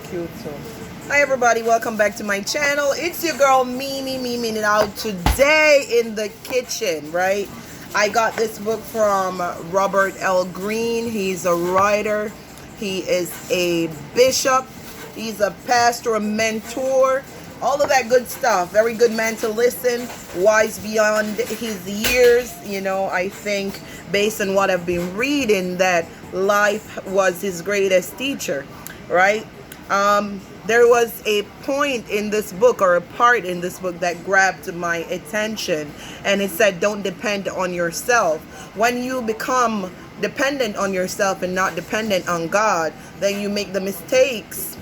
cute too. Hi everybody, welcome back to my channel. It's your girl Mimi now today in the kitchen, right? I got this book from Robert L. Greene. He's a writer. He is a bishop. He's a pastor, a mentor, all of that good stuff. Very good man to listen, wise beyond his years. You know, I think based on what I've been reading that life was his greatest teacher, right? There was a point in this book, or a part in this book, that grabbed my attention, and it said don't depend on yourself. When you become dependent on yourself and not dependent on God, then you make the mistakes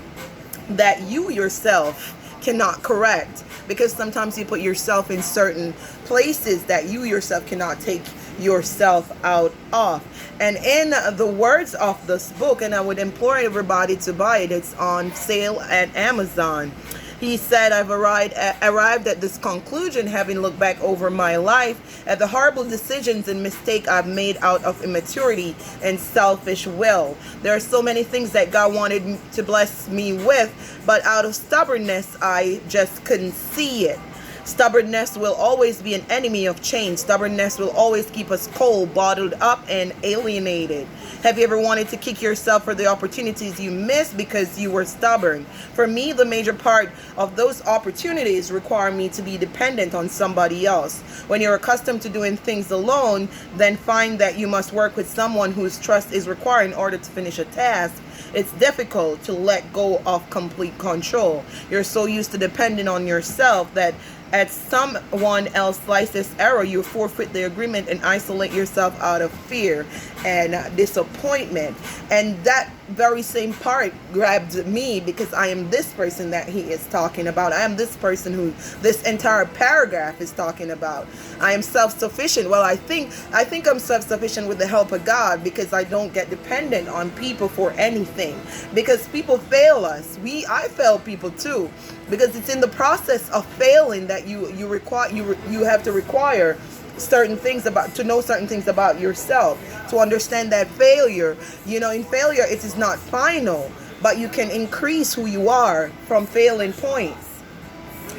that you yourself cannot correct, because sometimes you put yourself in certain places that you yourself cannot take yourself out of. And in the words of this book, and I would implore everybody to buy it, it's on sale at Amazon. He said, I've arrived at this conclusion, having looked back over my life at the horrible decisions and mistakes I've made out of immaturity and selfish will. There are so many things that God wanted to bless me with, but out of stubbornness, I just couldn't see it. Stubbornness will always be an enemy of change. Stubbornness will always keep us cold, bottled up, and alienated. Have you ever wanted to kick yourself for the opportunities you missed because you were stubborn? For me, the major part of those opportunities require me to be dependent on somebody else. When you're accustomed to doing things alone, then find that you must work with someone whose trust is required in order to finish a task. It's difficult to let go of complete control. You're so used to depending on yourself that at someone else slices error, you forfeit the agreement and isolate yourself out of fear and disappointment. And that very same part grabbed me, because I am this person that he is talking about. I am this person who this entire paragraph is talking about. I am self-sufficient. Well, I think I'm self-sufficient with the help of God, because I don't get dependent on people for anything, because people fail us. I fail people too, because it's in the process of failing that you have to require certain things to know certain things about yourself, to understand that failure, in failure it is not final, but you can increase who you are from failing points.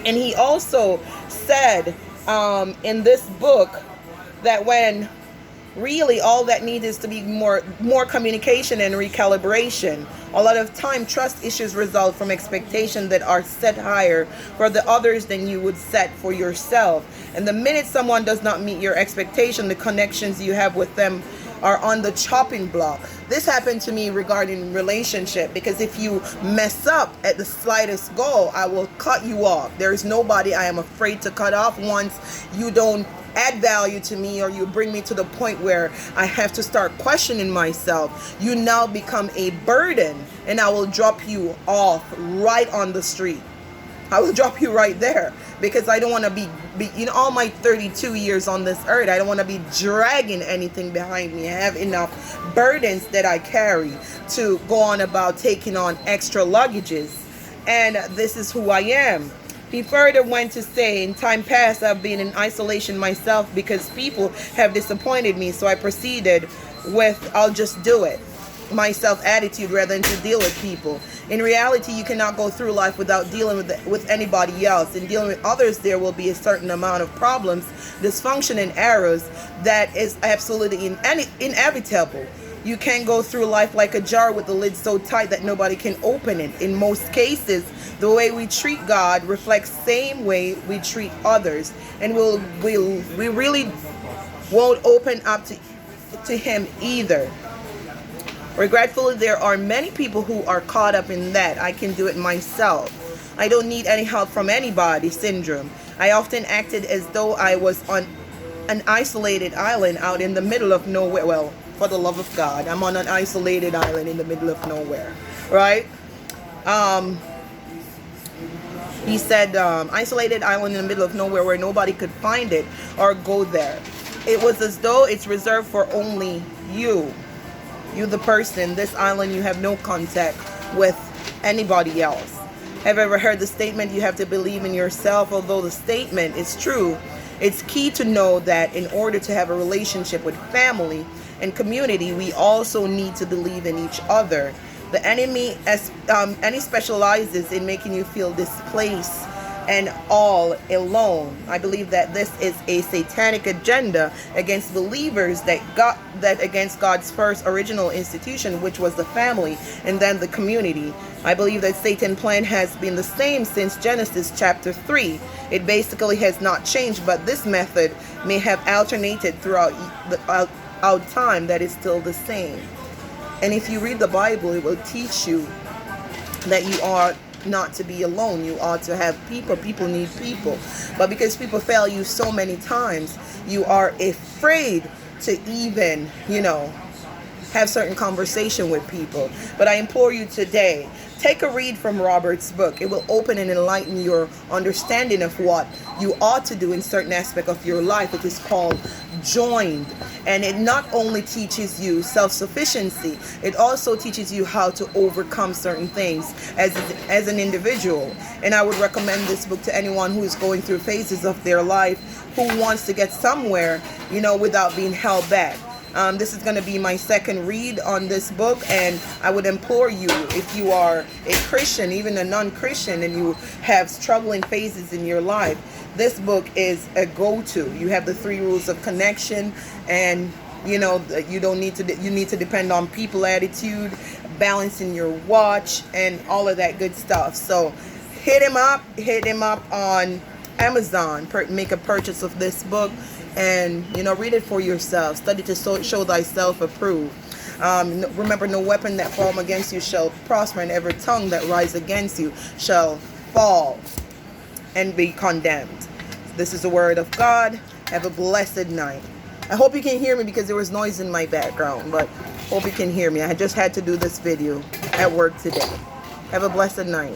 And he also said in this book that when really all that needs is to be more communication and recalibration. A lot of time, trust issues result from expectations that are set higher for the others than you would set for yourself. And the minute someone does not meet your expectation, the connections you have with them are on the chopping block. This happened to me regarding relationship, because if you mess up at the slightest goal, I will cut you off. There is nobody I am afraid to cut off once you don't add value to me, or you bring me to the point where I have to start questioning myself. You now become a burden, and I will drop you off right on the street. I will drop you right there, because I don't want to be all my 32 years on this earth, I don't want to be dragging anything behind me. I have enough burdens that I carry to go on about taking on extra luggages. And this is who I am. He further went to say, in time past, I've been in isolation myself because people have disappointed me. So I proceeded with, I'll just do it myself attitude rather than to deal with people. In reality, you cannot go through life without dealing with anybody else. In dealing with others, there will be a certain amount of problems, dysfunction, and errors that is absolutely inevitable. You can't go through life like a jar with the lid so tight that nobody can open it. In most cases, the way we treat God reflects the same way we treat others, and we really won't open up to Him either. Regretfully, there are many people who are caught up in that I can do it myself, I don't need any help from anybody syndrome. I often acted as though I was on an isolated island out in the middle of nowhere. Well, for the love of God, I'm on an isolated island in the middle of nowhere, right? He said, isolated island in the middle of nowhere where nobody could find it or go there. It was as though it's reserved for only you. You the person, this island, you have no contact with anybody else. Have you ever heard the statement, you have to believe in yourself? Although the statement is true, it's key to know that in order to have a relationship with family and community, we also need to believe in each other. The enemy specializes in making you feel displaced and all alone. I believe that this is a satanic agenda against believers that against God's first original institution, which was the family and then the community. I believe that Satan's plan has been the same since Genesis chapter 3. It basically has not changed, but this method may have alternated throughout out time. That is still the same. And if you read the Bible, it will teach you that you are not to be alone. You ought to have people. People need people. But because people fail you so many times, you are afraid to even, have certain conversation with people. But I implore you today, take a read from Robert's book. It will open and enlighten your understanding of what you ought to do in certain aspect of your life. It is called Joined. And it not only teaches you self-sufficiency, it also teaches you how to overcome certain things as an individual. And I would recommend this book to anyone who is going through phases of their life, who wants to get somewhere, without being held back. This is going to be my second read on this book, and I would implore you, if you are a Christian, even a non-Christian, and you have struggling phases in your life, this book is a go-to. You have the 3 rules of connection, and you need to depend on people attitude, balancing your watch, and all of that good stuff. So hit him up on Amazon, make a purchase of this book, and read it for yourself. Study to show thyself approved. Remember, no weapon that form against you shall prosper, and every tongue that rise against you shall fall and be condemned. This is the word of God. Have a blessed night. I hope you can hear me because there was noise in my background, but hope you can hear me. I just had to do this video at work today. Have a blessed night.